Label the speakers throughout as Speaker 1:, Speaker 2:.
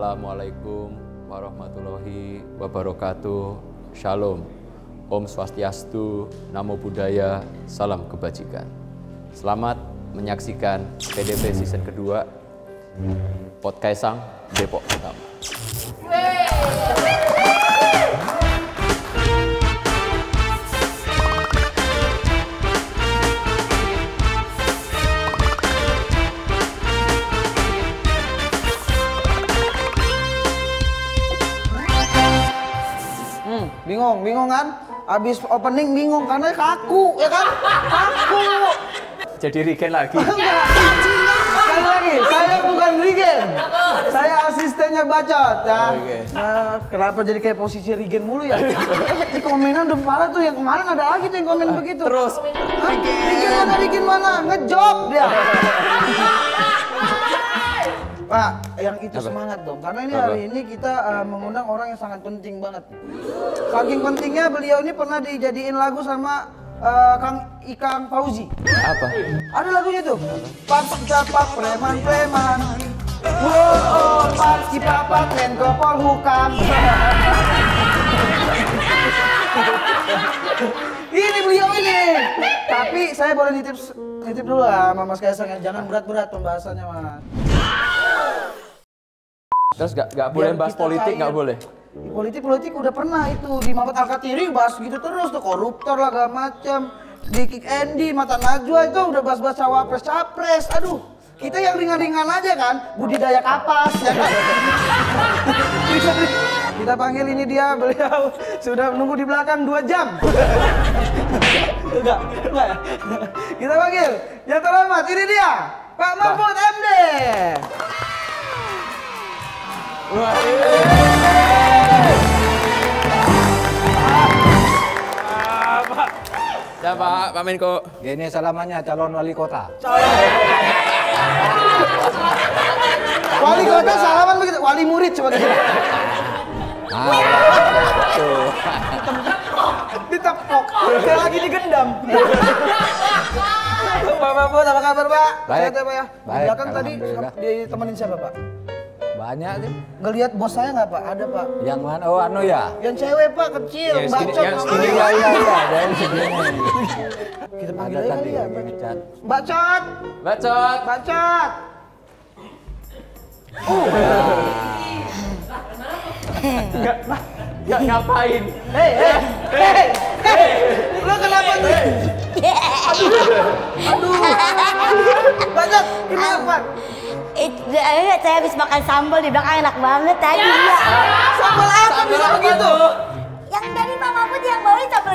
Speaker 1: Assalamualaikum warahmatullahi wabarakatuh. Shalom. Om Swastiastu, Namo Buddhaya, salam kebajikan. Selamat menyaksikan PDP season kedua Podkaisang Depok Utama.
Speaker 2: Bingung kan? Abis opening bingung karena kaku, ya kan? Kaku.
Speaker 1: Jadi Regen lagi.
Speaker 2: Sekali lagi, saya bukan Regen. Saya asistennya Bacot ya. Nah, kenapa jadi kayak posisi Regen mulu ya? Di komenan udah parah tuh, yang kemarin ada lagi tuh yang komen begitu.
Speaker 1: Terus
Speaker 2: Regen mana? Ngejob dia. Pak, yang itu semangat dong, karena ini hari ini kita mengundang orang yang sangat penting banget. Saking pentingnya beliau ini pernah dijadiin lagu sama Ikang Fauzi.
Speaker 1: apa?
Speaker 2: Ada lagunya tuh. Papak capak preman-preman. Wow, paski papak Menko Polhukam. Ini beliau ini. Tapi saya boleh nitip dulu lah sama Mas Kaisang, jangan berat-berat pembahasannya, Mas.
Speaker 1: Terus gak boleh bahas politik, nggak boleh?
Speaker 2: Politik udah pernah itu di Mamat Al-Katiri bahas gitu terus tuh, koruptor lah segala macam. Di Kick Andy, Mata Najwa itu udah bahas-bahas cawapres-capres. Aduh, kita yang ringan-ringan aja kan, budidaya kapas ya kan. Kita panggil ini dia, beliau sudah menunggu di belakang 2 jam. Enggak ya. Kita panggil yang terhormat, ini dia Pak Mahfud MD.
Speaker 1: Wah, Pak Menko.
Speaker 3: Ini salamannya calon wali kota.
Speaker 2: Wali kota salaman begitu, wali murid sebenarnya. Ditepok, kayak lagi digendam. Pak Mahfud, apa kabar Pak?
Speaker 3: Baik.
Speaker 2: Sehat ya Pak ya? Di
Speaker 3: Baik,
Speaker 2: belakang tadi ditemenin siapa Pak?
Speaker 3: Banyak sih.
Speaker 2: Ngelihat bos saya nggak Pak? Ada Pak.
Speaker 3: Yang mana? Oh, anu ya.
Speaker 2: Yang cewek Pak, kecil,
Speaker 1: Yang
Speaker 2: bacot.
Speaker 1: segini, yang segini.
Speaker 3: Iya. Dari segini.
Speaker 2: Kita panggil
Speaker 3: Ada
Speaker 2: aja
Speaker 3: tadi
Speaker 2: kali ya.
Speaker 3: yang ngecat.
Speaker 2: Bacot,
Speaker 1: Bacot.
Speaker 2: bacot.
Speaker 1: Nggak ngapain?
Speaker 2: Hei, lu kenapa tuh? Aduh, bacot, kenapa?
Speaker 4: Saya habis makan sambal di belakang, enak banget tadi.
Speaker 2: Sambal apa bisa begitu?
Speaker 4: Yang dari Pak Mahfud yang bawain sambal.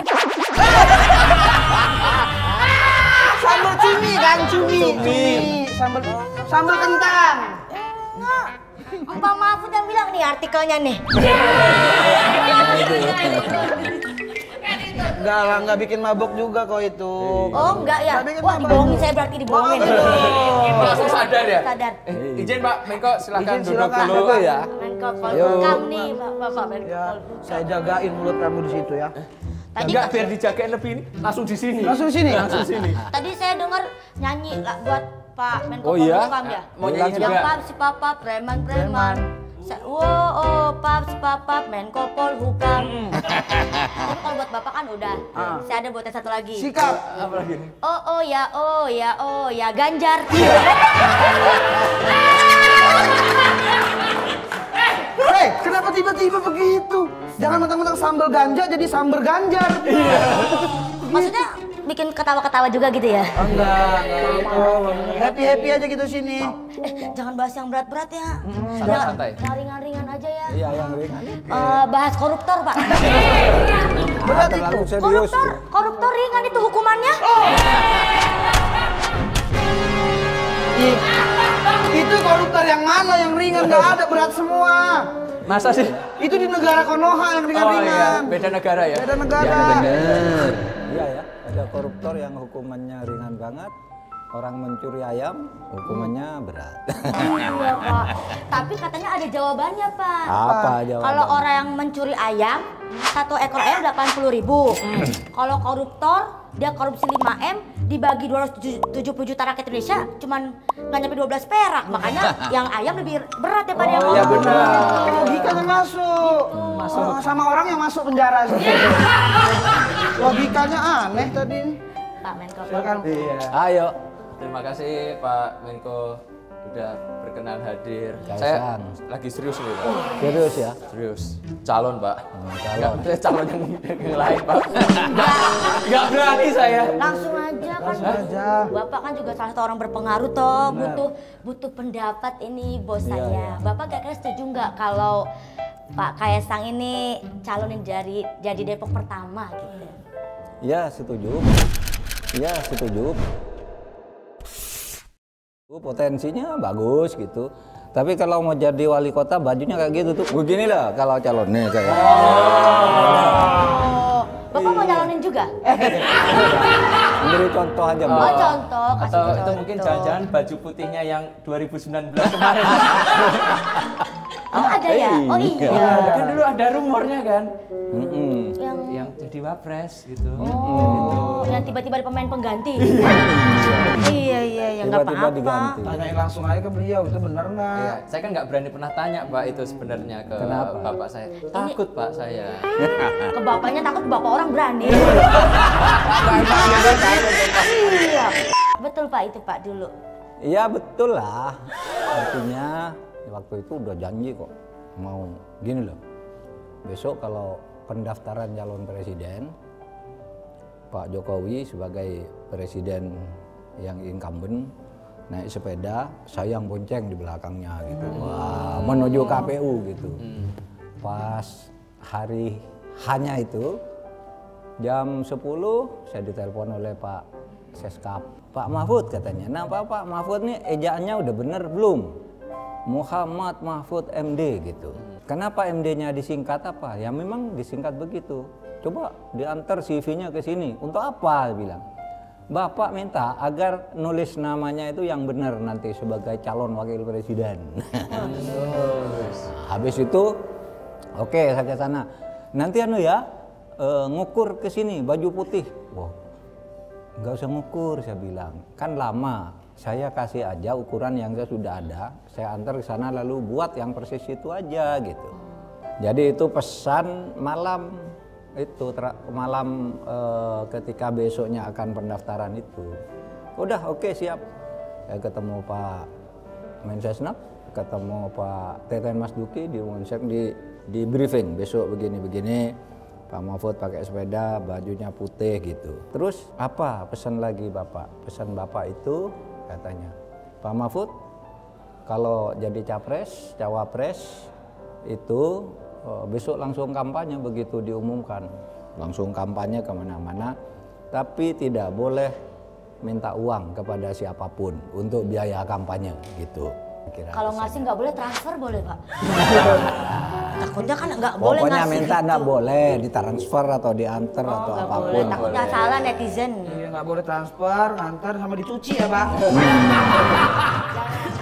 Speaker 2: Sambal cumi kan, cumi. Sambal kentang.
Speaker 4: Enggak. Pak Mahfud yang bilang nih artikelnya nih.
Speaker 2: Enggak lah, enggak bikin mabok juga kok itu.
Speaker 4: Oh enggak ya?
Speaker 2: Tapi kan
Speaker 4: Wah
Speaker 2: apa?
Speaker 4: dibohongin, saya berarti dibohongin.
Speaker 1: Langsung sadar ya?
Speaker 4: Sadar.
Speaker 1: Izin Pak Menko, silakan
Speaker 2: Izin,
Speaker 1: duduk
Speaker 2: silakan.
Speaker 1: dulu ya.
Speaker 4: Menko Polhukam nih, Bapak Menko
Speaker 2: Ya,
Speaker 4: Polhukam.
Speaker 2: saya jagain mulut kamu di situ ya.
Speaker 4: Tadi
Speaker 1: Enggak, biar dijagain lebih ini, langsung di sini.
Speaker 2: Langsung sini.
Speaker 4: Tadi saya dengar nyanyi lah buat Pak Menko
Speaker 1: Oh iya?
Speaker 4: Polhukam ya.
Speaker 1: Mau nyanyi
Speaker 4: Yang
Speaker 1: juga?
Speaker 4: pap si papa preman. Wow, pap si papa Menko Polhukam. Tapi kalau buat Bapak kan udah. Saya ada buat yang satu lagi.
Speaker 2: Sikap.
Speaker 1: Apa lagi nih?
Speaker 4: Oh ya Ganjar.
Speaker 2: Hei, kenapa tiba-tiba begitu? Jangan mentang-mentang sambal ganja jadi samber ganjar.
Speaker 4: Maksudnya bikin ketawa-ketawa juga gitu ya?
Speaker 2: Enggak gitu. Happy-happy aja gitu sini.
Speaker 4: Jangan bahas yang berat-berat ya.
Speaker 1: Santai-santai.
Speaker 4: Yang ringan-ringan aja ya.
Speaker 3: Iya, yang ringan.
Speaker 4: Bahas koruptor, Pak.
Speaker 2: Berat itu.
Speaker 3: Terlalu serius.
Speaker 4: Koruptor ringan itu hukumannya.
Speaker 2: Itu koruptor yang mana yang ringan? Nggak ada, berat semua.
Speaker 1: Masa sih?
Speaker 2: Itu di negara Konoha yang
Speaker 1: Oh iya,
Speaker 2: ringan-ringan.
Speaker 1: beda negara ya?
Speaker 2: Beda negara.
Speaker 3: Iya ya, ada koruptor yang hukumannya ringan banget. Orang mencuri ayam, hukumannya berat.
Speaker 4: Iya, Pak. Tapi katanya ada jawabannya, Pak.
Speaker 3: Apa jawabannya?
Speaker 4: Kalau orang yang mencuri ayam, 1 ekor ayam 80.000. Kalau koruptor dia korupsi 5M dibagi 270 juta rakyat Indonesia cuman nggak nyampe 12 perak. Makanya yang ayam lebih berat daripada yang
Speaker 1: iya
Speaker 4: korupsi.
Speaker 1: benar.
Speaker 2: Logikanya masuk. Oh, sama orang yang masuk penjara sih. Logikanya aneh tadi.
Speaker 4: Pak Menko.
Speaker 2: Silakan.
Speaker 1: Iya.
Speaker 3: Ayo.
Speaker 1: Terima kasih Pak Menko udah berkenan hadir.
Speaker 3: Kaisang.
Speaker 1: Saya lagi serius nih Pak.
Speaker 3: Serius ya?
Speaker 1: Serius. Calon Pak.
Speaker 3: Calon.
Speaker 1: Nggak, calon yang lain Pak. Nggak berani saya.
Speaker 4: Langsung aja kan.
Speaker 2: Langsung aja.
Speaker 4: Bapak kan juga salah satu orang berpengaruh toh, butuh pendapat ini bos saya. Bapak kira-kira setuju nggak kalau Pak Kaisang ini calonin jadi Depok pertama gitu?
Speaker 3: Ya setuju. Ya setuju. Potensinya bagus gitu. Tapi kalau mau jadi wali kota bajunya kayak gitu tuh. Begini lah kalau calonnya kayak.
Speaker 4: Oh, Bapak mau nyalonin juga?
Speaker 3: Beri contoh aja, Mbak.
Speaker 4: Oh, contoh, kasih
Speaker 1: Atau itu
Speaker 4: contoh.
Speaker 1: mungkin jangan-jangan baju putihnya yang 2019 kemarin.
Speaker 4: Oh, ada ya? Oh iya.
Speaker 1: Kan dulu ada rumornya kan.
Speaker 4: Yang
Speaker 1: Yang jadi wapres gitu.
Speaker 4: oh, yang tiba-tiba ada pemain pengganti. Iya, yang nggak
Speaker 3: Tiba-tiba
Speaker 4: apa-apa.
Speaker 3: diganti.
Speaker 2: Tanyain langsung aja ke beliau, itu bener nggak?
Speaker 1: Iya, saya kan nggak berani pernah tanya Pak itu sebenarnya ke
Speaker 3: Kenapa?
Speaker 1: bapak saya. Takut Pak saya.
Speaker 4: Ke bapaknya takut, bapak orang berani. Iya. Betul Pak itu Pak dulu.
Speaker 3: Iya betul lah. Artinya waktu itu udah janji kok mau gini loh. Besok kalau pendaftaran calon presiden, Pak Jokowi sebagai presiden yang incumbent naik sepeda, saya yang bonceng di belakangnya gitu. Wah, menuju KPU gitu. Pas hari hanya itu jam 10 saya ditelepon oleh Pak Seskap. Pak Mahfud katanya. Nah Pak Mahfud nih ejaannya udah bener belum? Muhammad Mahfud MD gitu. Kenapa MD-nya disingkat apa? Ya memang disingkat begitu. Coba diantar CV-nya ke sini. Untuk apa? Dia bilang. Bapak minta agar nulis namanya itu yang benar nanti sebagai calon wakil presiden. Habis itu, oke saya ke sana. Nanti ngukur ke sini baju putih. Wow, nggak usah ngukur saya bilang. Kan lama. Saya kasih aja ukuran yang saya sudah ada, saya antar ke sana lalu buat yang persis itu aja gitu. Jadi itu pesan malam itu ketika besoknya akan pendaftaran itu. Udah oke, siap. Saya ketemu Pak Mensesnek, ketemu Pak Teten Mas Duki di briefing besok begini. Pak Mahfud pakai sepeda, bajunya putih gitu. Terus apa pesan lagi Bapak? Pesan Bapak itu katanya, Pak Mahfud kalau jadi capres, cawapres itu besok langsung kampanye begitu diumumkan. Langsung kampanye kemana-mana, tapi tidak boleh minta uang kepada siapapun untuk biaya kampanye gitu.
Speaker 4: Kalau ngasih nggak boleh, transfer boleh Pak? Takutnya kan nggak boleh
Speaker 3: Pokoknya
Speaker 4: ngasih
Speaker 3: minta
Speaker 4: gitu.
Speaker 3: nggak boleh ditransfer atau diantar atau
Speaker 4: Nggak
Speaker 3: apapun.
Speaker 4: boleh, takutnya salah netizen.
Speaker 2: Iya, nggak boleh transfer, ngantar sama dicuci ya Pak.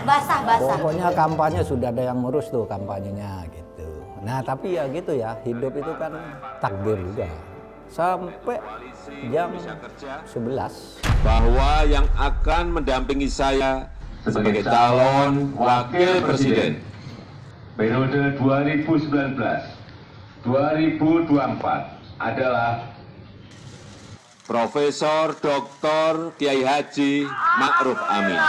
Speaker 4: Basah.
Speaker 3: Pokoknya kampanye sudah ada yang ngurus tuh kampanyenya gitu. Nah tapi ya gitu ya, hidup itu kan takdir juga. Sampai jam 11.
Speaker 5: Bahwa yang akan mendampingi saya sebagai calon wakil presiden periode 2019-2024 adalah Profesor Dr. Kiai Haji Ma'ruf Amin.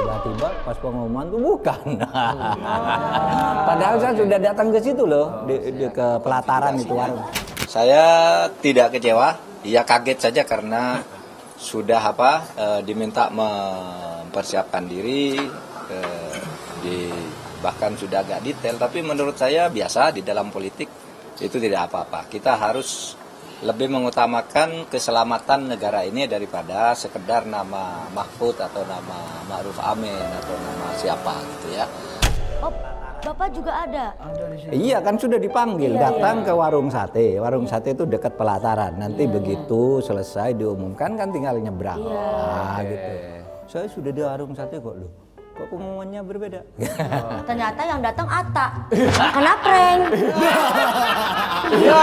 Speaker 3: Tiba-tiba pas pengumuman tuh bukan. Padahal saya sudah datang ke situ loh, ke pelataran itu warung.
Speaker 6: Saya tidak kecewa, ya kaget saja karena sudah diminta mempersiapkan diri, bahkan sudah agak detail. Tapi menurut saya biasa di dalam politik itu tidak apa-apa. Kita harus lebih mengutamakan keselamatan negara ini daripada sekedar nama Mahfud atau nama Ma'ruf Amin atau nama siapa gitu ya.
Speaker 4: Oh, Bapak juga ada?
Speaker 3: Iya kan sudah dipanggil, datang ke warung sate. Warung sate itu dekat pelataran. Nanti begitu selesai diumumkan kan tinggal nyebrang. Nah, gitu. Saya sudah di warung sate kok loh. Kok pengumumannya berbeda?
Speaker 4: Ternyata yang datang Atta. Kena prank.
Speaker 2: Iya.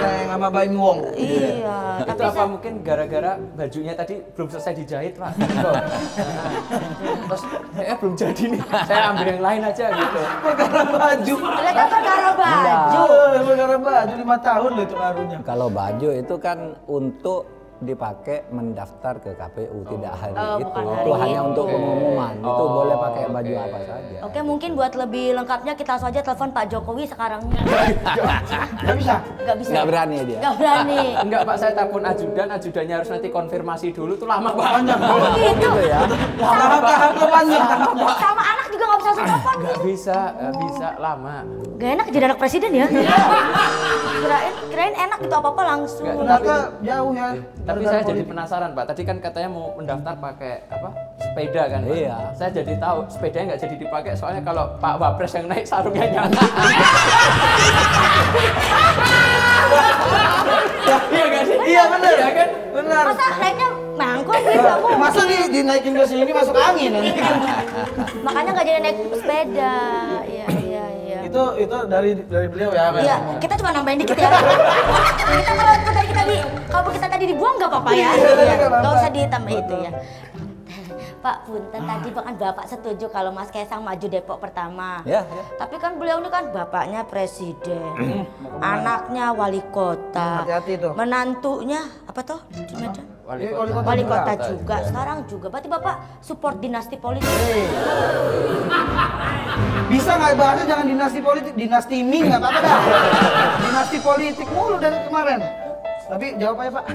Speaker 2: Yang sama Baim Wong.
Speaker 4: Iya,
Speaker 1: Itu apa mungkin gara-gara bajunya tadi belum selesai dijahit, Pak? Terus belum jadi nih, saya ambil yang lain aja gitu.
Speaker 2: Perkara baju.
Speaker 4: ternyata perkara baju.
Speaker 2: Perkara baju 5 tahun loh itu ngaruhnya.
Speaker 3: Kalau baju itu kan untuk dipakai mendaftar ke KPU, tidak hari
Speaker 4: Oh,
Speaker 3: itu.
Speaker 4: bukan
Speaker 3: Itu
Speaker 4: hari
Speaker 3: hanya
Speaker 4: itu.
Speaker 3: untuk pengumuman. Itu boleh pakai baju
Speaker 1: oke.
Speaker 3: apa saja.
Speaker 4: Oke, mungkin buat lebih lengkapnya kita langsung aja telepon Pak Jokowi sekarang.
Speaker 2: Nggak bisa.
Speaker 4: Nggak bisa.
Speaker 3: Nggak berani dia.
Speaker 4: Nggak berani.
Speaker 1: Enggak Pak, saya telepon ajudannya harus nanti konfirmasi dulu, tuh lama banget.
Speaker 4: Gitu
Speaker 3: ya.
Speaker 2: Tahap panjang.
Speaker 4: Sama anak juga nggak bisa langsung telepon.
Speaker 1: Nggak bisa, lama.
Speaker 4: Gak enak jadi anak presiden ya? Kirain enak gitu apa-apa langsung.
Speaker 2: Ternyata jauh ya.
Speaker 1: Tapi saya jadi penasaran Pak, tadi kan katanya mau mendaftar pakai apa? Sepeda kan Pak?
Speaker 3: Iya.
Speaker 1: Saya jadi tahu sepedanya nggak jadi dipakai soalnya kalau Pak Wapres yang naik sarungnya nyala. Iya nggak sih?
Speaker 2: Iya benar.
Speaker 1: Iya kan?
Speaker 2: Benar.
Speaker 4: Masa naiknya mangkuk gitu aku?
Speaker 2: Masa dinaikin ke sini masuk angin nanti.
Speaker 4: Makanya nggak jadi naik sepeda. Iya.
Speaker 2: Itu dari beliau ya. Pak?
Speaker 4: Iya, kita cuma nambahin dikit ya. Kita kalau kita tadi dibuang nggak apa-apa ya.
Speaker 2: Iya,
Speaker 4: Iya,
Speaker 2: nggak apa-apa.
Speaker 4: nggak usah ditambah itu ya. Pak Punten tadi kan Bapak setuju kalau Mas Kaisang maju Depok pertama.
Speaker 3: Ya.
Speaker 4: Tapi kan beliau ini kan bapaknya presiden, anaknya wali kota,
Speaker 2: Hati-hati tuh.
Speaker 4: menantunya apa tuh di Medan?
Speaker 1: Wali
Speaker 4: Kota juga. Sekarang juga. Berarti Bapak support dinasti politik.
Speaker 2: Bisa nggak bahasnya jangan dinasti politik, dinasti Ming nggak apa-apa dah. Dinasti politik mulu dari kemarin. Tapi jawab aja Pak.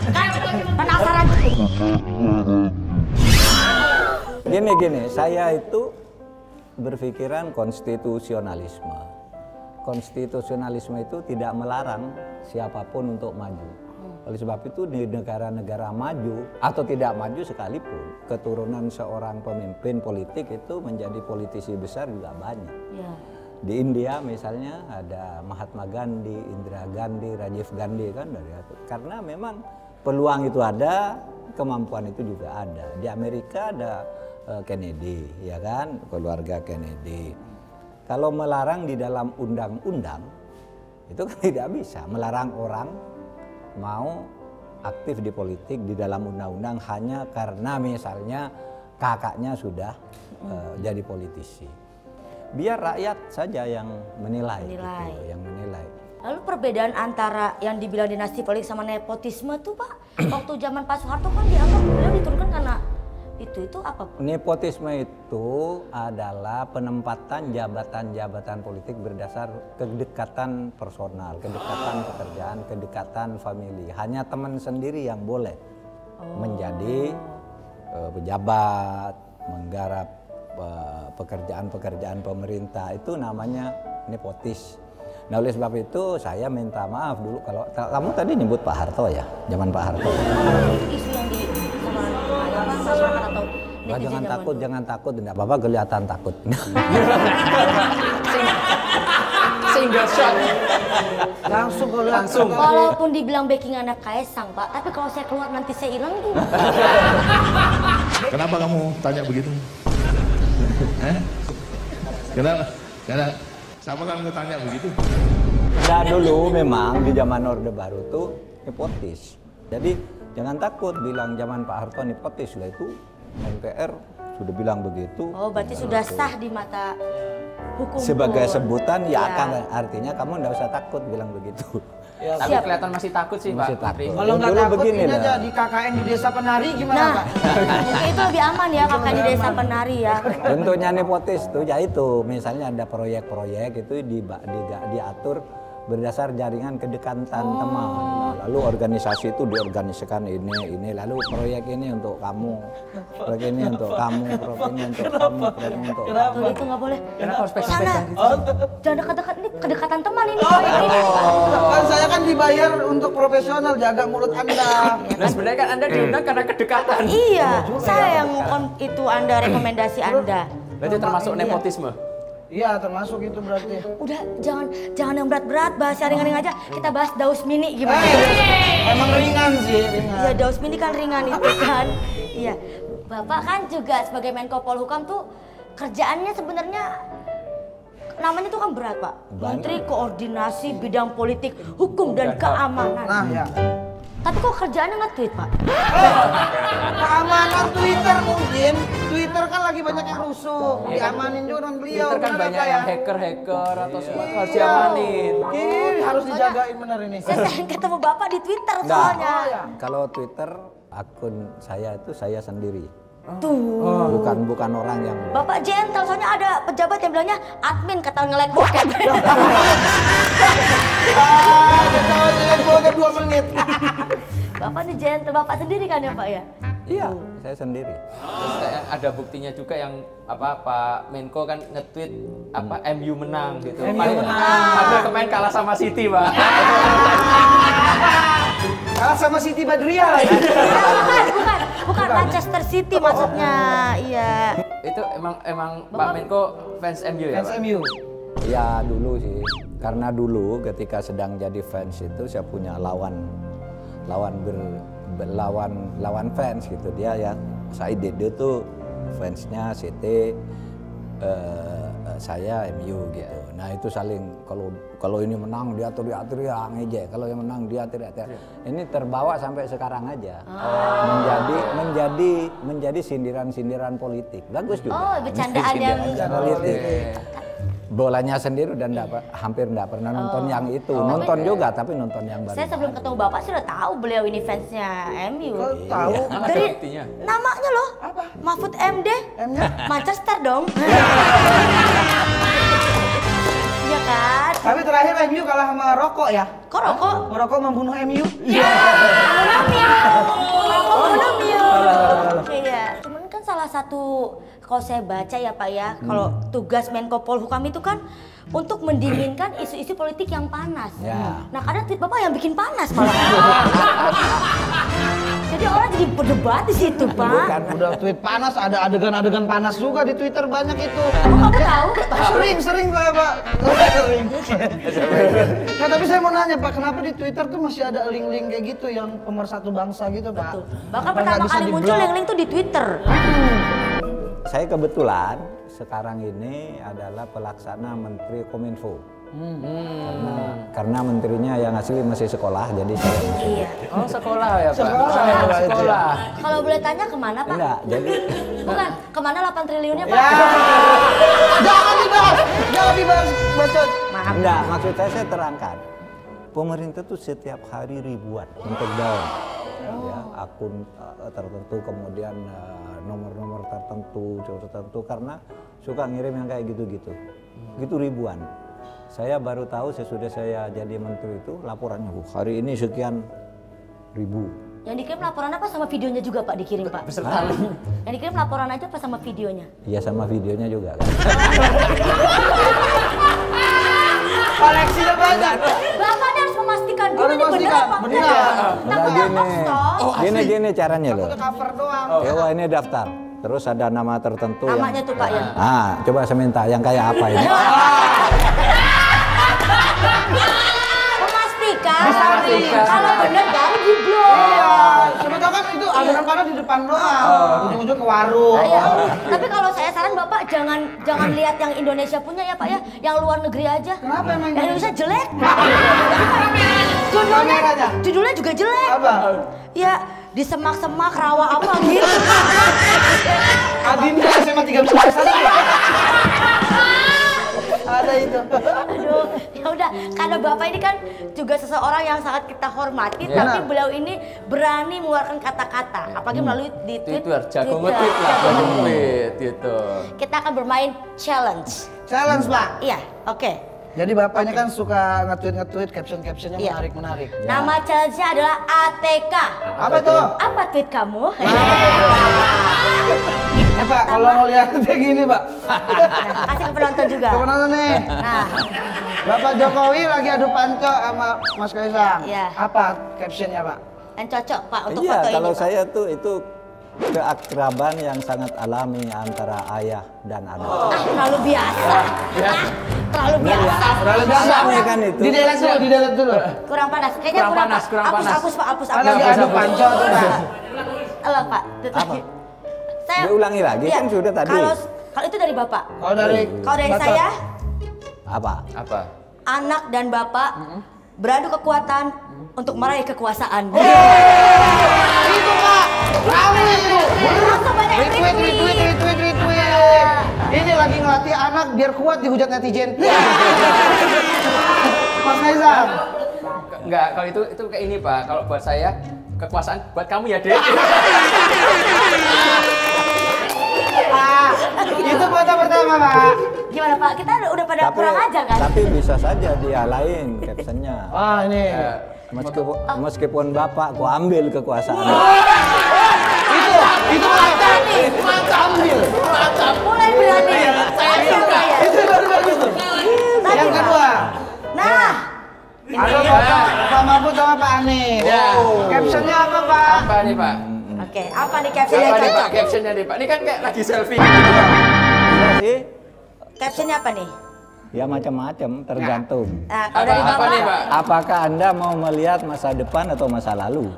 Speaker 4: Kan penasaran.
Speaker 3: Gini, saya itu berpikiran konstitusionalisme. Konstitusionalisme itu tidak melarang siapapun untuk maju. Oleh sebab itu di negara-negara maju atau tidak maju sekalipun, keturunan seorang pemimpin politik itu menjadi politisi besar juga banyak.
Speaker 4: Ya.
Speaker 3: Di India misalnya ada Mahatma Gandhi, Indira Gandhi, Rajiv Gandhi kan dari itu. Karena memang peluang itu ada, kemampuan itu juga ada. Di Amerika ada Kennedy, ya kan, keluarga Kennedy. Kalau melarang di dalam undang-undang itu kan tidak bisa melarang orang mau aktif di politik di dalam undang-undang hanya karena misalnya kakaknya sudah jadi politisi. Biar rakyat saja yang menilai. Gitu, yang menilai.
Speaker 4: Lalu perbedaan antara yang dibilang dinasti politik sama nepotisme tuh Pak, waktu zaman Pak Soeharto kan dianggap beliau diturunkan karena itu apa?
Speaker 3: Nepotisme itu adalah penempatan jabatan-jabatan politik berdasar kedekatan personal, kedekatan pekerjaan, kedekatan famili. Hanya teman sendiri yang boleh menjadi pejabat, menggarap pekerjaan-pekerjaan pemerintah, itu namanya nepotis. Nah oleh sebab itu saya minta maaf dulu kalau kamu tadi nyebut Pak Harto ya, zaman Pak Harto.
Speaker 4: Isu yang di masyarakat atau
Speaker 3: Nah, jangan takut, tidak apa-apa kelihatan takut.
Speaker 1: Single shot.
Speaker 2: Langsung.
Speaker 4: walaupun dibilang backing anak Kaisang Pak, tapi kalau saya keluar nanti saya hilang tuh.
Speaker 7: Kenapa kamu tanya begitu? Kenapa siapa kamu tanya begitu?
Speaker 3: Nah dulu memang di zaman Orde Baru tuh nepotis. Jadi jangan takut bilang zaman Pak Harto nepotis lah, itu MPR sudah bilang begitu.
Speaker 4: Oh, berarti sudah sah di mata hukum.
Speaker 3: Sebagai sebutan ya
Speaker 4: Ya.
Speaker 3: akan artinya kamu nggak usah takut bilang begitu.
Speaker 1: Tapi
Speaker 4: Siap.
Speaker 1: kelihatan masih takut sih
Speaker 3: Masih
Speaker 1: Pak.
Speaker 3: takut.
Speaker 2: Kalau nggak
Speaker 3: Dulu
Speaker 2: takut
Speaker 3: begini
Speaker 2: ini
Speaker 3: lah.
Speaker 2: aja di KKN di Desa Penari gimana
Speaker 4: Nah,
Speaker 2: Pak?
Speaker 4: mungkin itu lebih aman ya kakak di desa penari ya.
Speaker 3: Bentuknya nepotis tuh ya itu, misalnya ada proyek-proyek itu diatur berdasar jaringan kedekatan teman. Lalu organisasi itu diorganisasikan ini, lalu proyek ini untuk kamu, proyek ini untuk kamu, proyek ini untuk kamu, proyek ini untuk kamu.
Speaker 4: Tuh, itu nggak boleh.
Speaker 1: Kenapa harus
Speaker 4: Sana,
Speaker 1: pegang-pegang gitu?
Speaker 4: jangan dekat-dekat, ini kedekatan teman ini. proyek ini.
Speaker 2: Kan saya kan dibayar untuk profesional jaga mulut Anda.
Speaker 1: Nah sebenarnya kan Anda diundang karena kedekatan.
Speaker 4: Iya, saya yang itu Anda rekomendasi Anda.
Speaker 1: Berarti termasuk nepotisme.
Speaker 2: Iya termasuk itu berarti.
Speaker 4: Udah jangan yang berat-berat, bahas yang ringan-ringan aja. Kita bahas Daus Mini gimana?
Speaker 2: Emang ringan sih, ringan.
Speaker 4: Iya, Daus Mini kan ringan itu kan. Iya. Bapak kan juga sebagai Menko Polhukam tuh kerjaannya sebenarnya namanya tuh kan berat Pak.
Speaker 3: Banyak.
Speaker 4: Menteri Koordinasi Bidang Politik, Hukum dan Keamanan.
Speaker 2: Nah ya.
Speaker 4: Tapi kok kerjaannya nge-tweet Pak?
Speaker 2: Keamanan Twitter mungkin. Twitter kan lagi banyak yang rusuh. Diamanin juga dengan beliau.
Speaker 1: Twitter kan
Speaker 2: bener
Speaker 1: banyak
Speaker 2: apa
Speaker 1: yang hacker atau sesuatu harus diamanin.
Speaker 2: Ini harus dijagain bener ini.
Speaker 4: Saya sering ketemu Bapak di Twitter
Speaker 3: Nggak.
Speaker 4: soalnya.
Speaker 3: Kalau Twitter akun saya itu saya sendiri.
Speaker 4: Tuh.
Speaker 3: Bukan orang yang
Speaker 4: Bapak gentle, soalnya ada pejabat yang bilangnya admin kata nge-like bokep.
Speaker 2: Boleh 2 menit.
Speaker 4: Bapak nih gentle, Bapak sendiri kan ya Pak ya?
Speaker 3: Iya, saya sendiri.
Speaker 1: Terus kayak ada buktinya juga yang Pak Menko kan nge-tweet MU menang gitu. Padahal kemarin kalah sama City, Pak.
Speaker 2: Kalah sama Siti Badriah lagi.
Speaker 4: Bukan Manchester City maksudnya. Iya.
Speaker 1: Itu emang Pak Menko fans MU ya,
Speaker 2: Fans
Speaker 1: Pak?
Speaker 2: MU.
Speaker 3: Ya dulu sih, karena dulu ketika sedang jadi fans itu saya punya lawan fans gitu. Dia ya Said Dede tuh fansnya CT, saya MU gitu. Nah itu saling kalau ini menang dia teriak-teriak ngejek, kalau yang menang dia teriak-teriak. Ini terbawa sampai sekarang aja. Menjadi sindiran-sindiran politik. Bagus juga.
Speaker 4: Oh, bercandaan yang
Speaker 3: politik. Bolanya sendiri dan hampir enggak pernah nonton yang itu. Nonton juga tapi nonton yang baru.
Speaker 4: Saya sebelum ketemu Bapak sih udah tahu beliau ini fansnya MU.
Speaker 2: Tahu.
Speaker 4: Dari
Speaker 1: buktinya?
Speaker 4: namanya loh.
Speaker 2: Apa?
Speaker 4: Mahfud MD.
Speaker 2: M-nya?
Speaker 4: Manchester dong. Iya kan?
Speaker 2: Tapi terakhir MU kalah sama rokok ya.
Speaker 4: Kok rokok?
Speaker 2: Rokok membunuh MU.
Speaker 4: Iya. Cuman kan salah satu kalau saya baca ya Pak ya, kalau tugas Menko Polhukam itu kan untuk mendinginkan isu-isu politik yang panas.
Speaker 3: Ya.
Speaker 4: Nah kadang tweet Bapak yang bikin panas malah. Jadi orang jadi berdebat di situ Pak.
Speaker 2: Udah tweet panas, ada adegan-adegan panas juga di Twitter banyak itu.
Speaker 4: Kamu tahu?
Speaker 2: Sering saya Pak. Sering. Nah tapi saya mau nanya Pak, kenapa di Twitter tuh masih ada link-link kayak gitu yang pemersatu bangsa gitu Pak?
Speaker 4: Bahkan
Speaker 2: Apa nggak
Speaker 4: pertama
Speaker 2: bisa
Speaker 4: kali muncul
Speaker 2: di-block?
Speaker 4: link-link tuh di Twitter.
Speaker 3: Saya kebetulan sekarang ini adalah pelaksana Menteri Kominfo. Karena menterinya yang asli masih sekolah, jadi saya
Speaker 4: Iya.
Speaker 1: Oh, sekolah ya, Pak?
Speaker 2: Sekolah.
Speaker 4: Kalau boleh tanya kemana Pak?
Speaker 3: enggak. Jadi
Speaker 4: Bukan, kemana 8 triliunnya Pak?
Speaker 2: Ya. Jangan dibahas bacot.
Speaker 4: Maaf.
Speaker 3: enggak, maksud saya terangkan. Pemerintah tuh setiap hari ribuan untuk down. Ya, akun tertentu, kemudian nomor-nomor tertentu karena suka ngirim yang kayak gitu-gitu. Gitu ribuan. Saya baru tahu sesudah saya jadi menteri itu laporannya, hari ini sekian ribu.
Speaker 4: Yang dikirim laporan apa sama videonya juga Pak dikirim Pak?
Speaker 1: Beserta link.
Speaker 4: Yang dikirim laporan aja apa sama videonya?
Speaker 3: Iya sama videonya juga kan.
Speaker 2: Koleksinya banyak.
Speaker 4: Bapak ini harus memastikan dulu
Speaker 2: Harus
Speaker 4: ini benar
Speaker 2: memastikan,
Speaker 4: apa
Speaker 2: benar.
Speaker 4: enggak.
Speaker 3: Nah,
Speaker 4: Takutnya hoax toh.
Speaker 3: gini caranya loh.
Speaker 2: Udah cover doang.
Speaker 3: Ya wah, ini daftar. Terus ada nama tertentu
Speaker 4: Namanya tuh Pak ya.
Speaker 3: Ah, coba saya minta yang kayak apa ini?
Speaker 4: Memastikan. Kalau benar baru di-blok.
Speaker 2: Iya, siapa tahu kan itu adegan panas di depan doang. Ujung-ujung ke warung.
Speaker 4: Iya. Tapi kalau saya saran Bapak jangan lihat yang Indonesia punya ya Pak ya, yang luar negeri aja.
Speaker 2: Kenapa emang
Speaker 4: Yang Indonesia jelek.
Speaker 2: Kameranya?
Speaker 4: Judulnya juga jelek.
Speaker 2: Apa?
Speaker 4: Ya di semak-semak rawa apa gitu.
Speaker 2: Adinda SMA 3 bisa saja. Ada itu.
Speaker 4: Aduh, ya udah karena Bapak ini kan juga seseorang yang sangat kita hormati,
Speaker 1: Iya.
Speaker 4: tapi beliau ini berani mengeluarkan kata-kata, apalagi melalui di
Speaker 1: Twitter, jago nge-tweet lah, jago nge-tweet gitu.
Speaker 4: Kita akan bermain challenge.
Speaker 2: Challenge, Pak.
Speaker 4: Iya, oke.
Speaker 2: Jadi bapaknya kan suka nge-tweet caption-captionnya
Speaker 4: Iya.
Speaker 2: menarik-menarik.
Speaker 4: Nama challenge-nya adalah ATK.
Speaker 2: Apa tuh?
Speaker 4: Apa tweet kamu?
Speaker 2: Eh Pak, kalau mau lihat kayak gini Pak.
Speaker 4: Kasih ke penonton juga.
Speaker 2: Ke penonton nih.
Speaker 4: Nah,
Speaker 2: Bapak Jokowi lagi adu panco sama Mas Kaisang.
Speaker 4: Iya.
Speaker 2: Apa captionnya Pak?
Speaker 4: yang cocok Pak untuk
Speaker 3: Iya,
Speaker 4: foto
Speaker 3: kalau
Speaker 4: ini. Pak.
Speaker 3: saya tuh itu keakraban yang sangat alami antara ayah dan anak.
Speaker 4: Terlalu biasa. Terlalu biasa.
Speaker 2: Terlalu biasa
Speaker 3: Anaknya kan itu.
Speaker 2: Di delete dulu.
Speaker 4: Kurang panas. Kayaknya
Speaker 1: Kurang panas, kurang panas.
Speaker 4: Hapus Pak, hapus.
Speaker 2: Kan lagi adu panco tuh Pak.
Speaker 4: Halo Pak. Saya
Speaker 3: Diulangi lagi, kan sudah tadi.
Speaker 4: Kalau itu dari Bapak.
Speaker 2: Kalau dari
Speaker 4: Kalau dari
Speaker 2: Bapak.
Speaker 4: saya
Speaker 3: Apa?
Speaker 1: Apa?
Speaker 4: Anak dan bapak beradu kekuatan untuk meraih kekuasaan.
Speaker 2: Itu Pak. Rame itu.
Speaker 4: Langsung banyak
Speaker 2: Retweet. Ini lagi ngelatih anak biar kuat dihujat netizen. Mas Kaisang.
Speaker 1: Enggak, kalau itu kayak ini Pak. Kalau buat saya kekuasaan buat kamu ya, Dek.
Speaker 2: Itu foto pertama, Pak.
Speaker 4: Gimana Pak? Kita udah pada kurang ajar kan?
Speaker 3: Tapi bisa saja dia lain captionnya.
Speaker 2: Ah, ini.
Speaker 3: Meskipun bapak ku ambil kekuasaan.
Speaker 2: Itu mata nih. Mata ambil.
Speaker 4: Mulai berani.
Speaker 1: Saya suka.
Speaker 2: Itu baru bagus tuh. Yang kedua.
Speaker 4: Nah,
Speaker 2: Ada foto Pak Mahfud sama Pak Anies.
Speaker 1: Ya.
Speaker 2: Captionnya apa, Pak?
Speaker 1: Apa nih, Pak?
Speaker 4: oke. Apa nih captionnya?
Speaker 1: Apa nih, Pak?
Speaker 4: Cocok.
Speaker 1: Captionnya nih, Pak. Ini kan kayak lagi selfie gitu, Pak.
Speaker 3: Iya sih,
Speaker 4: Captionnya apa nih?
Speaker 3: ya macam-macam tergantung.
Speaker 4: Nah, kalau dari
Speaker 1: Apa
Speaker 4: Bapak,
Speaker 1: nih, Pak?
Speaker 3: Apakah Anda mau melihat masa depan atau masa lalu?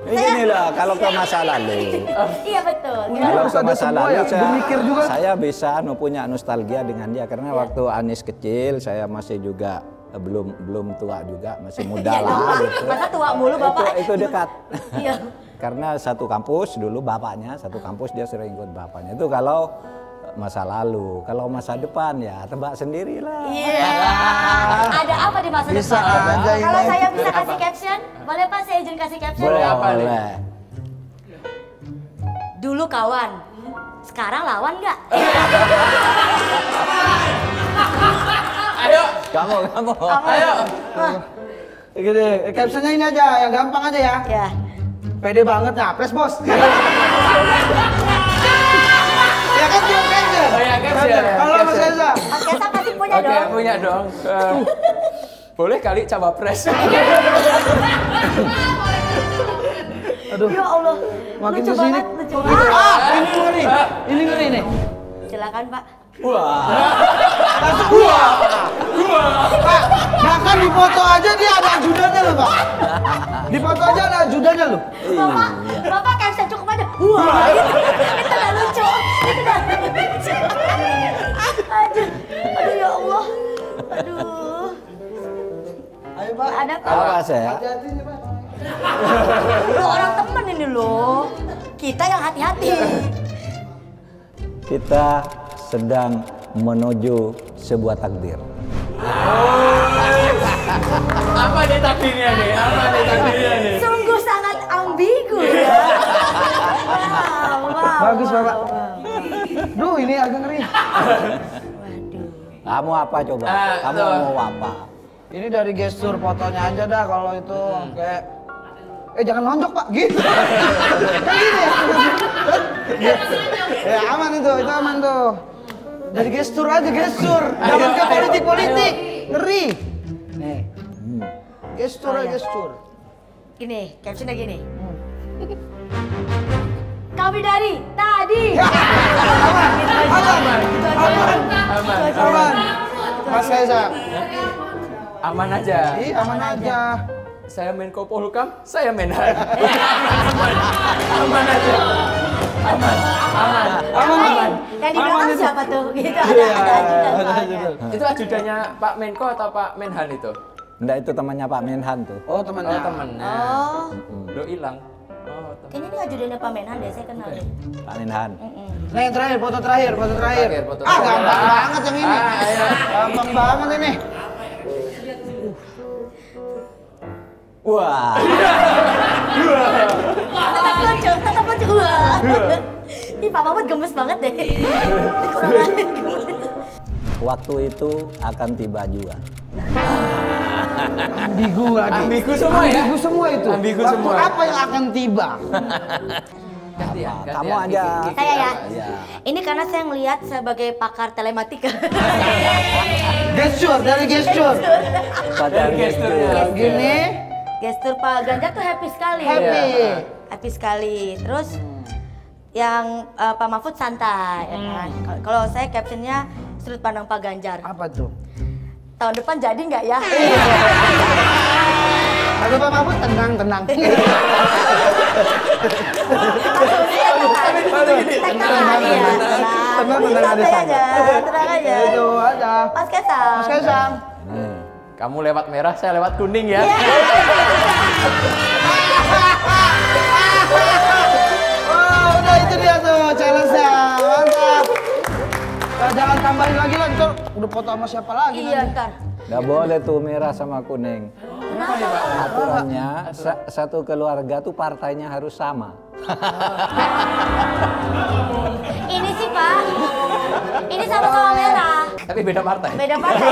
Speaker 3: Inilah kalau ke masa lalu.
Speaker 4: iya betul. Gimana?
Speaker 3: Kalau
Speaker 2: Harus
Speaker 3: ke
Speaker 2: ada
Speaker 3: masa
Speaker 2: semua
Speaker 3: lalu
Speaker 2: ya, berpikir juga.
Speaker 3: saya bisa punya nostalgia dengan dia karena waktu Anies kecil saya masih juga belum tua juga, masih muda
Speaker 4: Iya,
Speaker 3: lah
Speaker 4: Bapak.
Speaker 3: gitu.
Speaker 4: Masa tua mulu Bapak?
Speaker 3: Itu dekat.
Speaker 4: Iya.
Speaker 3: Karena satu kampus dulu bapaknya, satu kampus dia sering ikut bapaknya. Itu kalau masa lalu. Kalau masa depan ya tebak sendirilah.
Speaker 4: Iya. Ada apa di masa
Speaker 2: Bisa
Speaker 4: depan?
Speaker 2: aja ini.
Speaker 4: Kalau saya bisa kasih caption, boleh Pak saya izin kasih caption?
Speaker 1: Boleh apa nih?
Speaker 3: Boleh.
Speaker 4: Dulu kawan, sekarang lawan nggak?
Speaker 1: Ayo.
Speaker 3: Kamu.
Speaker 1: Ayo.
Speaker 2: Gini, captionnya ini aja, yang gampang aja ya.
Speaker 4: Ya.
Speaker 2: Pede banget nyapres, Bos. Ya kan dia caption.
Speaker 1: Oh ya, caption.
Speaker 2: Kalau Mas Reza.
Speaker 4: Mas Kaisang pasti punya
Speaker 1: Oke,
Speaker 4: dong.
Speaker 1: punya dong. Boleh kali cawapres.
Speaker 2: Aduh,
Speaker 4: Ya Allah.
Speaker 2: makin
Speaker 4: lucu
Speaker 2: kesini.
Speaker 4: banget, lucu banget.
Speaker 2: Ini ngeri. Ini ngeri nih.
Speaker 4: Silakan Pak.
Speaker 2: Langsung Pak, bahkan di foto aja dia ada ajudannya loh, Pak. Di foto aja ada ajudannya loh.
Speaker 4: Bapak caption cukup aja. Wah, itu udah lucu. Itu udah lucu. Aduh ya Allah. Aduh.
Speaker 2: Ayo, Pak.
Speaker 4: Ada Pak.
Speaker 3: Apa saya?
Speaker 2: Hati-hati nih, Pak.
Speaker 4: Lu orang temen ini loh. Kita yang hati-hati.
Speaker 3: Kita sedang menuju sebuah takdir.
Speaker 1: Apa nih takdirnya nih? Apa nih takdirnya nih?
Speaker 4: Sungguh sangat ambigu ya. Wow.
Speaker 2: Bagus, Bapak. Duh, ini agak ngeri.
Speaker 3: Kamu apa coba? Kamu
Speaker 1: tuh.
Speaker 3: mau apa?
Speaker 2: Ini dari gestur fotonya aja dah kalau itu kayak jangan nonjok, Pak. Gitu. Kan gini ya. Ya aman itu aman tuh. Dari gestur aja, gestur. Jangan ke politik-politik. Ngeri. Nih. Gestur aja, gestur.
Speaker 4: Gini, captionnya gini. Kami dari tadi.
Speaker 2: Aman. Aman.
Speaker 4: Itu aja.
Speaker 1: Aman.
Speaker 2: Aman. Mas Kaisang.
Speaker 1: Aman aja.
Speaker 2: Ih, aman aja.
Speaker 1: Saya Menko Polhukam, saya Menhan. Aman aja. Aman.
Speaker 2: Aman.
Speaker 4: Yang di belakang siapa tuh? Gitu
Speaker 2: Iya,
Speaker 4: ada ajudan
Speaker 2: ada
Speaker 4: soalnya.
Speaker 2: ajudan.
Speaker 1: Itu ajudannya Pak Menko atau Pak Menhan itu?
Speaker 3: Enggak, itu temannya Pak Menhan tuh.
Speaker 2: Oh, temannya.
Speaker 1: Oh, temennya.
Speaker 4: Oh,
Speaker 1: Lo hilang. Oh, temen.
Speaker 4: kayaknya ini ajudannya Pak Menhan deh, saya kenal deh.
Speaker 3: Pak Menhan.
Speaker 2: Nah, yang terakhir, foto terakhir.
Speaker 1: Foto
Speaker 2: Ah,
Speaker 1: terakhir.
Speaker 2: gampang banget yang ini.
Speaker 1: Ayo.
Speaker 2: Gampang banget ini.
Speaker 3: Wah.
Speaker 4: Tetap lucu, tetap lucu. Wah. Ih, Pak Mahfud gemes banget deh.
Speaker 3: Waktu itu akan tiba juga.
Speaker 2: Ambigu lagi.
Speaker 1: Ambigu semua ya?
Speaker 2: Ambigu semua itu.
Speaker 1: Ambigu
Speaker 2: Waktu
Speaker 1: semua.
Speaker 2: apa yang akan tiba?
Speaker 1: Gantian, gantian.
Speaker 3: Kamu aja.
Speaker 1: Kiki,
Speaker 4: Saya ya.
Speaker 1: apa?
Speaker 3: Ya.
Speaker 4: Ini karena saya ngelihat sebagai pakar telematika.
Speaker 2: Gestur, dari gestur.
Speaker 3: Padahal
Speaker 1: gesturnya.
Speaker 3: gitu.
Speaker 2: Gini,
Speaker 4: Gestur Pak Ganjar tuh happy sekali.
Speaker 2: happy.
Speaker 4: Happy sekali. Terus yang Pak Mahfud santai. Ya kan? Kalau saya captionnya sudut pandang Pak Ganjar.
Speaker 2: Apa tuh?
Speaker 4: Tahun depan jadi nggak ya?
Speaker 2: Kata Pak Mahfud, tenang. Tenang aja. Itu aja.
Speaker 4: Mas Kaisang.
Speaker 2: Mas Kaisang.
Speaker 1: Kamu lewat merah, saya lewat kuning ya.
Speaker 2: Wah, udah itu dia tuh challenge-nya. Mantap. Nah, jangan tambahin lagi lah, ntar udah foto sama siapa lagi
Speaker 4: Iya,
Speaker 2: nanti.
Speaker 4: ntar.
Speaker 3: Nggak boleh tuh merah sama kuning. Aturannya satu keluarga tuh partainya harus sama.
Speaker 4: Ini sih Pak, ini sama-sama merah.
Speaker 1: Tapi beda partai.
Speaker 4: Beda partai.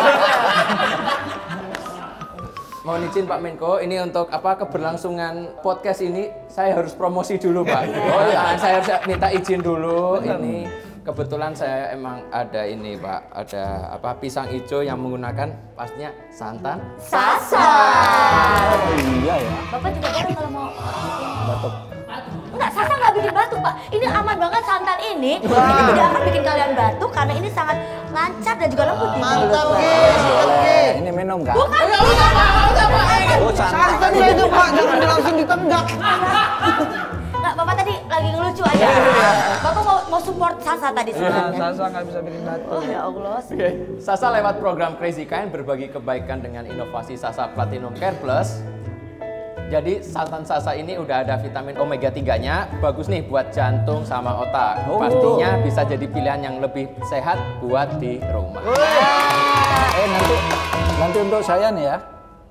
Speaker 1: Mohon izin Pak Menko, ini untuk keberlangsungan podcast ini saya harus promosi dulu Pak. Oh ya, saya harus minta izin dulu. Ini kebetulan saya emang ada ini Pak, ada pisang hijau yang menggunakan pastinya santan.
Speaker 4: Sasa.
Speaker 3: Oh iya ya.
Speaker 4: Bapak juga boleh kalau mau.
Speaker 3: Batuk.
Speaker 4: Enggak, Sasa nggak bikin batuk Pak. Ini aman banget santan ini. Ini tidak akan bikin kalian batuk karena ini sangat lancar dan juga lembut di mulut.
Speaker 2: Mantap,
Speaker 4: Pak.
Speaker 2: Ki.
Speaker 3: Ini minum kan?
Speaker 4: Bukan.
Speaker 3: Oh,
Speaker 2: Santan ya itu Pak, jangan langsung ditenggak.
Speaker 4: Enggak, Bapak tadi lagi ngelucu aja. Bapak mau support Sasa tadi sebenarnya.
Speaker 2: Sasa nggak bisa bikin batuk.
Speaker 4: Oh ya Allah.
Speaker 1: Oke, Sasa lewat program Crazy Kind berbagi kebaikan dengan inovasi Sasa Platinum Care Plus. Jadi santan Sasa ini udah ada vitamin omega 3-nya, bagus nih buat jantung sama otak. Pastinya bisa jadi pilihan yang lebih sehat buat di rumah.
Speaker 3: Nanti untuk saya nih ya.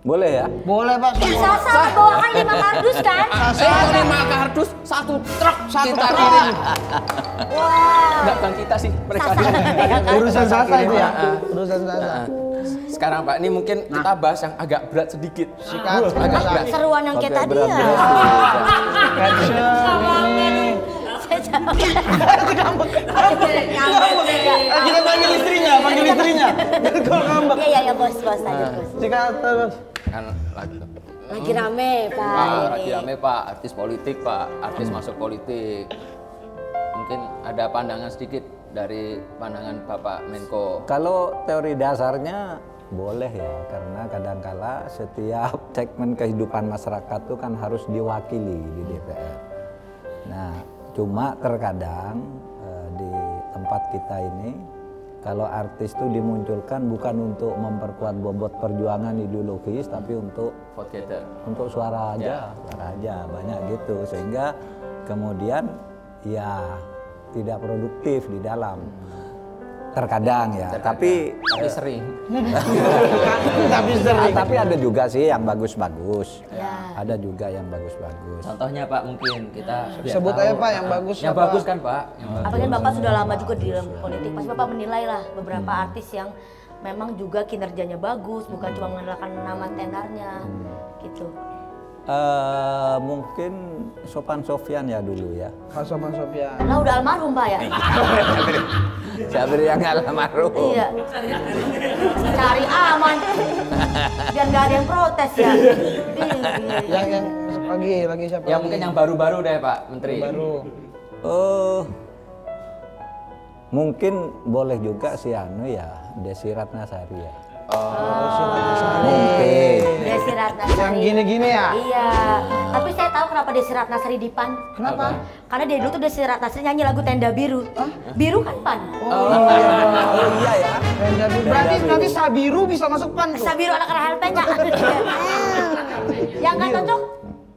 Speaker 3: Boleh ya?
Speaker 2: Boleh Pak.
Speaker 4: Sasa bawakan 5 kardus kan?
Speaker 1: 5 kardus, 1 truk kita
Speaker 2: truk.
Speaker 1: kirim.
Speaker 4: Wah.
Speaker 1: Enggak, bukan kita sih, mereka.
Speaker 2: Urusan Sasa itu ya.
Speaker 1: Kirim.
Speaker 2: Urusan Sasa.
Speaker 1: Sekarang Pak, ini mungkin kita bahas yang agak berat sedikit.
Speaker 2: Sikat.
Speaker 1: Agak berat.
Speaker 4: Seruan yang kayak tadi ya.
Speaker 2: Kita panggil istrinya. Kalau ngambek.
Speaker 4: Iya bos aja bos.
Speaker 2: Sikat terus.
Speaker 1: Kan lagi.
Speaker 4: Lagi rame Pak.
Speaker 1: Lagi rame Pak, artis politik Pak, artis masuk politik. Mungkin ada pandangan sedikit dari pandangan Bapak Menko.
Speaker 3: Kalau teori dasarnya boleh ya, karena kadangkala setiap segmen kehidupan masyarakat itu kan harus diwakili di DPR. Nah, cuma terkadang di tempat kita ini, kalau artis itu dimunculkan bukan untuk memperkuat bobot perjuangan ideologis, tapi untuk
Speaker 1: Vote getter.
Speaker 3: untuk suara aja, banyak gitu, sehingga kemudian ya tidak produktif di dalam. Terkadang ya, tapi
Speaker 1: sering.
Speaker 3: tapi ada juga sih yang bagus-bagus.
Speaker 4: Ya.
Speaker 3: Ada juga yang bagus-bagus.
Speaker 1: Contohnya Pak, mungkin kita
Speaker 2: Sebut aja Pak yang bagus.
Speaker 1: Yang
Speaker 2: apa?
Speaker 1: bagus kan Pak? Yang bagus.
Speaker 4: Apalagi Bapak sudah lama juga di dalam politik. Pasti Bapak menilai lah beberapa artis yang memang juga kinerjanya bagus, bukan cuma mengandalkan nama tenarnya, gitu.
Speaker 3: Mungkin Sopan Sofyan ya dulu ya.
Speaker 2: Pak Sopan Sofyan.
Speaker 4: Lah udah almarhum Pak ya?
Speaker 3: Sabri yang almarhum.
Speaker 4: Iya. Cari aman. Biar nggak ada yang protes ya.
Speaker 2: Yang lagi siapa?
Speaker 1: Ya mungkin yang baru-baru deh Pak Menteri.
Speaker 2: baru.
Speaker 3: Mungkin boleh juga si Anu ya, Desi Ratnasari ya.
Speaker 4: Mungkin. Desi Ratnasari.
Speaker 2: Yang gini-gini ya?
Speaker 4: Iya. Tapi saya tahu kenapa Desi Ratnasari di PAN.
Speaker 2: Kenapa?
Speaker 4: Karena dari dulu tuh Desi Ratnasari nyanyi lagu Tenda Biru. Biru kan PAN.
Speaker 3: Oh iya ya.
Speaker 2: Berarti nanti Sabiru bisa masuk PAN tuh.
Speaker 4: Sabiru anak RHLP-nya. Yang nggak cocok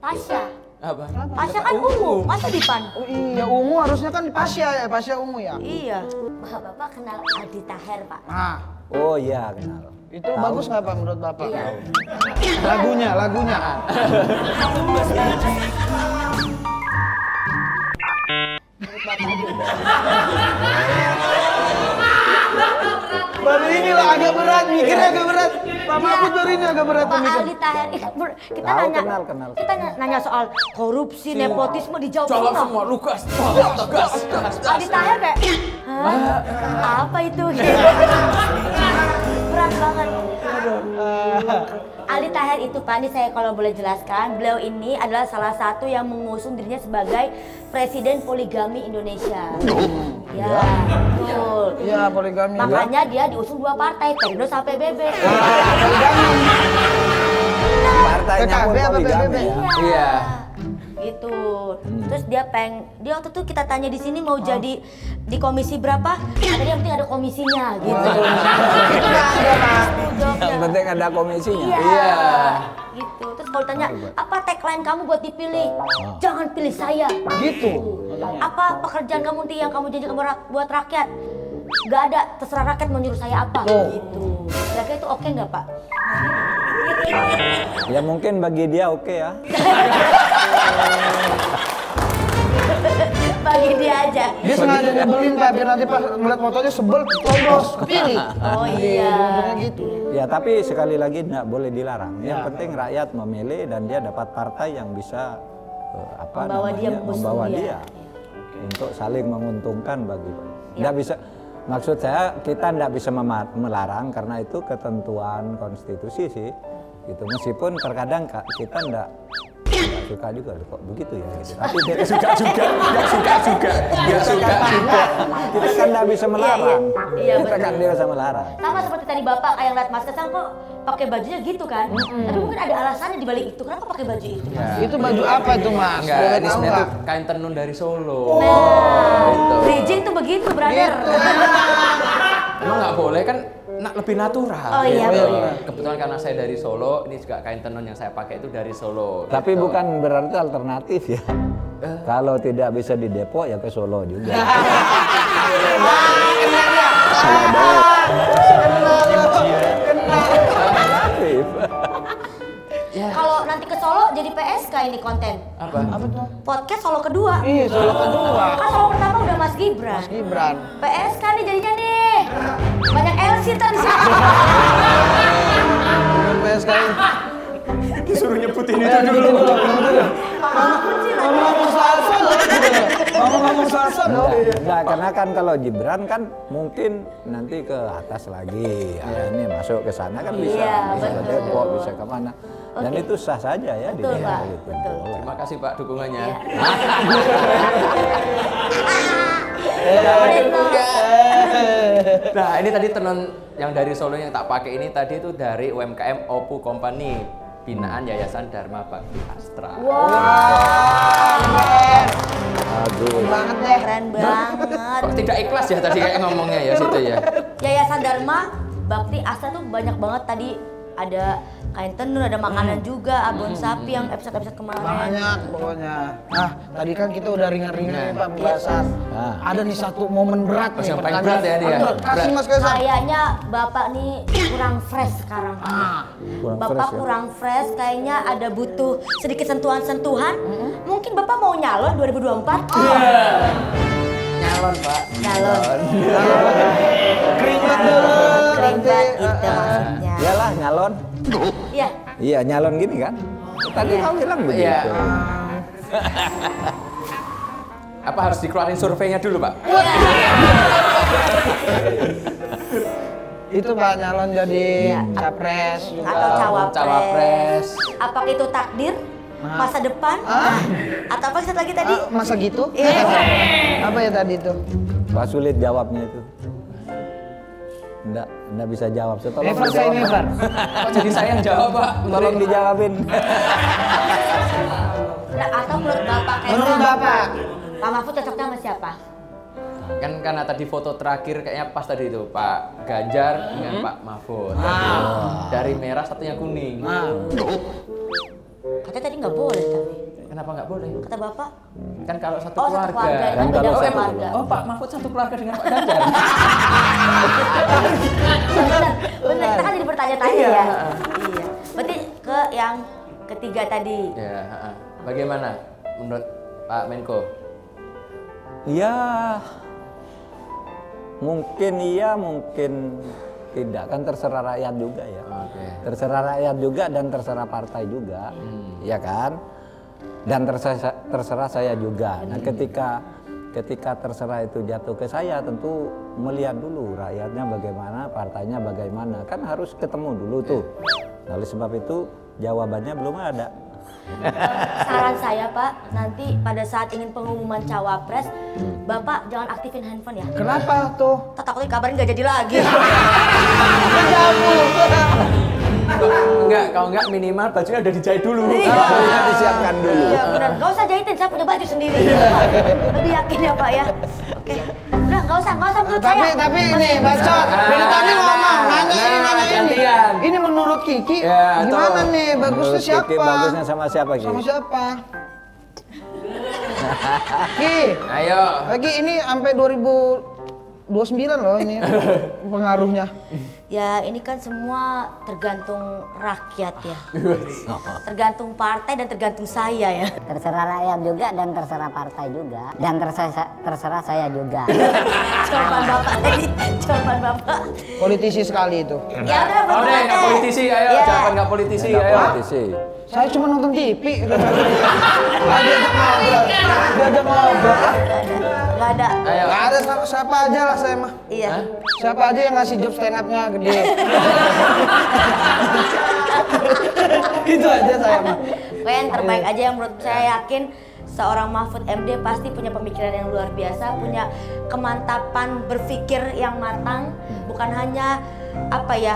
Speaker 4: Pasha.
Speaker 1: Apa?
Speaker 4: Pasha kan ungu, masa di PAN?
Speaker 2: Oh iya, ungu harusnya kan di Pasya ya, Pasya ungu ya.
Speaker 4: Iya. Bapak kenal Aldi Taher Pak?
Speaker 2: Nah,
Speaker 3: Oh iya kenal.
Speaker 2: itu bagus nggak Pak menurut Bapak?
Speaker 4: Iya.
Speaker 2: Lagunya. Baru inilah agak berat, mikirnya agak berat. Pak Mahfud baru ini agak berat
Speaker 4: Pak
Speaker 2: mikir.
Speaker 4: Aldi Taher, kita
Speaker 3: Tahu,
Speaker 4: nanya,
Speaker 3: kenal.
Speaker 4: kita nanya soal korupsi, nepotisme, dijawab
Speaker 1: Jawab
Speaker 4: semua.
Speaker 1: semua, Lukas. Tegas.
Speaker 4: Aldi Taher kayak, hah? Apa itu? Berat banget. Aldi Taher itu Pak, ini saya kalau boleh jelaskan, beliau ini adalah salah satu yang mengusung dirinya sebagai Presiden Poligami Indonesia. Ya, betul.
Speaker 2: Iya, poligami.
Speaker 4: Makanya dia diusung 2 partai, Perindo sampai PBB.
Speaker 3: Partainya pun
Speaker 2: PKB apa
Speaker 3: poligami
Speaker 2: PBB?
Speaker 3: ya.
Speaker 1: Iya.
Speaker 4: Gitu. gitu. Terus dia waktu itu kita tanya di sini mau jadi di komisi berapa? Ada yang penting ada komisinya gitu.
Speaker 3: Yang penting ada komisinya.
Speaker 4: Iya. Gitu. Terus kalau tanya apa tagline kamu buat dipilih? Jangan pilih saya.
Speaker 2: Gitu.
Speaker 4: Apa pekerjaan kamu nanti yang kamu janjikan buat rakyat? Gak ada, terserah rakyat mau nyuruh saya apa. Gitu. Kira-kira itu oke nggak Pak?
Speaker 3: Ya mungkin bagi dia oke ya.
Speaker 4: Bagi dia aja.
Speaker 2: Dia sengaja nyebelin Pak, biar nanti Pak ngeliat fotonya sebel, coblos, kepilih.
Speaker 4: Oh iya.
Speaker 2: Gitu.
Speaker 3: Ya tapi sekali lagi tidak boleh dilarang. Yang penting rakyat memilih dan dia dapat partai yang bisa membawa dia untuk saling menguntungkan bagi. Tidak bisa. Maksud saya kita tidak bisa melarang karena itu ketentuan konstitusi sih. Gitu. Meskipun terkadang kita tidak suka juga kok begitu ya. Gitu. Tapi tidak suka juga. Kita kan tidak bisa melarang.
Speaker 4: Iya,
Speaker 3: kita kan tidak bisa melarang.
Speaker 4: Sama seperti tadi Bapak kayak ngeliat Mas Kesang kok pakai bajunya gitu kan. Tapi mungkin ada alasannya dibalik itu. Kenapa pakai baju itu?
Speaker 2: Itu baju apa itu Mas?
Speaker 1: Enggak,
Speaker 2: Boleh
Speaker 1: ini
Speaker 2: tahu
Speaker 1: sebenarnya
Speaker 2: nggak?
Speaker 1: tuh kain tenun dari Solo.
Speaker 4: Bridging tuh begitu, brother.
Speaker 1: Emang nggak boleh kan lebih natural.
Speaker 4: Oh iya,
Speaker 1: Kebetulan karena saya dari Solo, ini juga kain tenun yang saya pakai itu dari Solo.
Speaker 3: Tapi
Speaker 1: gitu.
Speaker 3: bukan berarti alternatif ya. Kalau tidak bisa di Depok ya ke Solo juga. Alternatif.
Speaker 4: Kalau nanti ke Solo jadi PSK ini konten.
Speaker 1: Apa?
Speaker 2: Apa tuh?
Speaker 4: Podcast Solo kedua.
Speaker 2: Iya, Solo kedua.
Speaker 4: Kan Solo pertama udah Mas Gibran.
Speaker 2: Gibran.
Speaker 4: PSK nih jadinya nih. Banyak LC ntar di sini.
Speaker 2: PSK.
Speaker 1: Disuruh nyebutin itu dulu.
Speaker 2: Ngomong salsa dong.
Speaker 3: Enggak, karena kan kalau Gibran kan mungkin nanti ke atas lagi. Ya, ini masuk ke sana kan bisa,
Speaker 4: Iya,
Speaker 3: bisa ke
Speaker 4: betul.
Speaker 3: Depok, bisa ke mana. Dan itu sah saja ya di
Speaker 4: Betul,
Speaker 3: Depok
Speaker 4: Pak.
Speaker 3: gitu.
Speaker 4: Betul.
Speaker 3: Boleh.
Speaker 1: Terima kasih Pak dukungannya. Nah, ini tadi tenun yang dari Solo yang tak pakai ini tadi itu dari UMKM Opu Company, binaan Yayasan Dharma Bakti Astra.
Speaker 3: Aduh.
Speaker 2: Banget deh.
Speaker 4: Keren banget.
Speaker 1: Kok tidak ikhlas ya tadi kayak ngomongnya ya situ ya.
Speaker 4: Yayasan Dharma Bakti Astra tuh banyak banget tadi ada kain tenun, ada makanan juga, abon sapi yang episode-episode kemarin.
Speaker 2: Banyak pokoknya. Nah, tadi kan kita udah ringan-ringan Pak pembahasan.
Speaker 3: Nah.
Speaker 2: Ada nih satu momen berat nih.
Speaker 1: yang paling berat ya ini ya.
Speaker 2: Kasih Mas Kaisang.
Speaker 4: Kayaknya Bapak nih kurang fresh sekarang.
Speaker 3: Kurang
Speaker 4: Bapak
Speaker 3: fresh ya?
Speaker 4: kurang fresh, kayaknya ada butuh sedikit sentuhan-sentuhan. Mungkin Bapak mau nyalon 2024?
Speaker 1: Nyalon Pak.
Speaker 4: Nyalon.
Speaker 2: Keringat dulu.
Speaker 4: Keringat itu maksudnya.
Speaker 3: Iyalah nyalon.
Speaker 4: Iya.
Speaker 3: Iya nyalon gini kan. Tadi kau bilang begitu.
Speaker 1: Iya. Apa harus dikeluarin surveinya dulu Pak?
Speaker 2: Itu Pak nyalon jadi capres juga.
Speaker 4: Atau cawapres. Apakah itu takdir? Masa depan? Atau apa satu lagi tadi?
Speaker 2: Masa gitu?
Speaker 4: Iya.
Speaker 2: Apa ya tadi itu?
Speaker 3: Pak sulit jawabnya itu. Enggak bisa jawab. So, tolong
Speaker 2: Never say
Speaker 3: dijawab.
Speaker 2: never.
Speaker 1: Kok jadi saya yang jawab Pak?
Speaker 3: Tolong dijawabin.
Speaker 4: Nah, atau menurut Bapak kayak
Speaker 2: Menurut Bapak.
Speaker 4: Pak Mahfud cocoknya sama siapa?
Speaker 1: Kan karena tadi foto terakhir kayaknya pas tadi itu Pak Ganjar dengan Pak Mahfud. Dari merah satunya kuning.
Speaker 4: Katanya tadi nggak boleh tapi.
Speaker 1: Kenapa nggak boleh?
Speaker 4: Kata Bapak,
Speaker 1: Kan kalau satu
Speaker 4: oh
Speaker 1: keluarga.
Speaker 4: satu keluarga,
Speaker 3: Kan
Speaker 4: kan beda
Speaker 3: kalau satu
Speaker 4: keluarga.
Speaker 1: Oh Pak Mahfud satu keluarga dengan Pak Ganjar.
Speaker 4: Bener, kita kan jadi bertanya-tanya ya. Iya. Berarti ke yang ketiga tadi.
Speaker 1: Ya, bagaimana menurut Pak Menko?
Speaker 3: Ya mungkin iya, mungkin tidak. Kan terserah rakyat juga ya.
Speaker 1: Oke.
Speaker 3: Terserah rakyat juga dan terserah partai juga, ya kan? Dan terserah saya juga. Nah, ketika terserah itu jatuh ke saya, tentu melihat dulu rakyatnya bagaimana, partainya bagaimana. Kan harus ketemu dulu tuh. Oleh sebab itu jawabannya belum ada.
Speaker 4: Saran saya Pak, nanti pada saat ingin pengumuman cawapres, Bapak jangan aktifin handphone ya.
Speaker 2: Kenapa tuh?
Speaker 4: Tak takutnya kabarin nggak jadi lagi.
Speaker 1: Enggak, kalau enggak minimal bajunya udah dijahit dulu.
Speaker 3: Bajunya disiapkan dulu.
Speaker 4: Iya benar, nggak usah jahitin, saya punya baju sendiri. Lebih yakin ya Pak ya. Oke, udah nggak usah menurut saya.
Speaker 2: Tapi ini bacot. Dari tadi ngomong, nanya ini. Ini menurut Kiki
Speaker 1: Ya,
Speaker 2: gimana
Speaker 1: tuh.
Speaker 2: nih? Bagusnya
Speaker 3: Menurut
Speaker 2: siapa?
Speaker 3: Kiki bagusnya sama siapa Ki?
Speaker 2: Sama siapa? Ki,
Speaker 1: Ayo.
Speaker 2: lagi ini sampai 2029 loh ini pengaruhnya.
Speaker 4: Ya ini kan semua tergantung rakyat ya. Tergantung partai dan tergantung saya ya.
Speaker 8: Terserah rakyat juga dan terserah partai juga dan terserah saya juga.
Speaker 4: Jawaban Bapak tadi, jawaban Bapak.
Speaker 2: Politisi sekali itu.
Speaker 4: Ya udah
Speaker 1: Oh deh, nggak politisi, ayo.
Speaker 4: Ya.
Speaker 1: Jangan nggak politisi,
Speaker 3: Nggak
Speaker 1: ayo.
Speaker 3: politisi.
Speaker 2: Saya cuma nonton TV. Diajak ngobrol.
Speaker 4: Nggak ada.
Speaker 1: Ayo.
Speaker 2: Nggak ada siapa aja lah saya mah.
Speaker 4: Iya.
Speaker 2: Siapa aja yang ngasih job stand up-nya gede. Itu aja saya mah.
Speaker 4: Pokoknya yang terbaik aja yang menurut saya yakin seorang Mahfud MD pasti punya pemikiran yang luar biasa, punya kemantapan berpikir yang matang, bukan hanya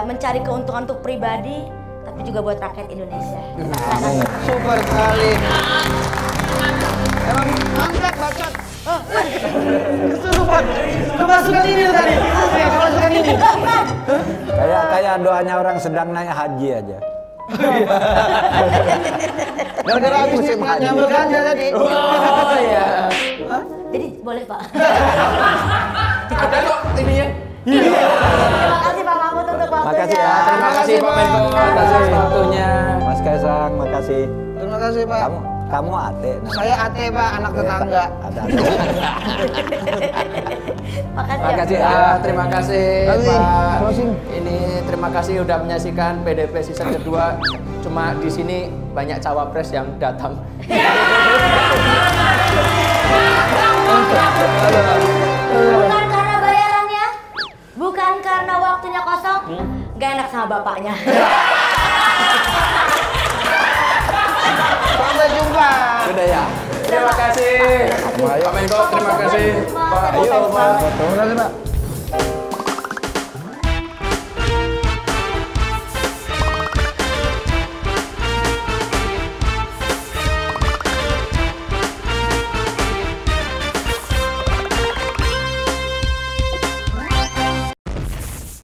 Speaker 4: mencari keuntungan untuk pribadi, tapi juga buat rakyat Indonesia.
Speaker 2: Super sekali. Emang mantap bacot. Kesurupan. Kemasukan ini tadi. Kemasukan ini.
Speaker 3: Kayak doanya orang sedang naik haji aja.
Speaker 2: Gara-gara habis nyambel ganja tadi.
Speaker 1: Oh iya.
Speaker 4: Jadi boleh Pak.
Speaker 1: Ada kok ininya.
Speaker 4: Terima kasih Pak Mahfud untuk waktunya.
Speaker 3: Makasih ya.
Speaker 1: Terima kasih Pak Menko atas waktunya.
Speaker 3: Mas Kaisang, makasih.
Speaker 2: Terima kasih Pak.
Speaker 3: Kamu ate.
Speaker 2: Saya Ate Pak, anak tetangga.
Speaker 3: Ada.
Speaker 4: Makasih.
Speaker 1: Terima kasih
Speaker 2: Kasih.
Speaker 1: Pak.
Speaker 2: Closing.
Speaker 1: Ini terima kasih udah menyaksikan PDP season kedua. Cuma di sini banyak cawapres yang datang.
Speaker 4: Bukan karena bayarannya, bukan karena waktunya kosong, gak enak sama bapaknya.
Speaker 2: Sampai jumpa.
Speaker 3: Sudah ya.
Speaker 1: Terima kasih. Pak Menko, terima kasih. Pak
Speaker 3: Ayo,
Speaker 1: Pak.
Speaker 2: Terima kasih Pak.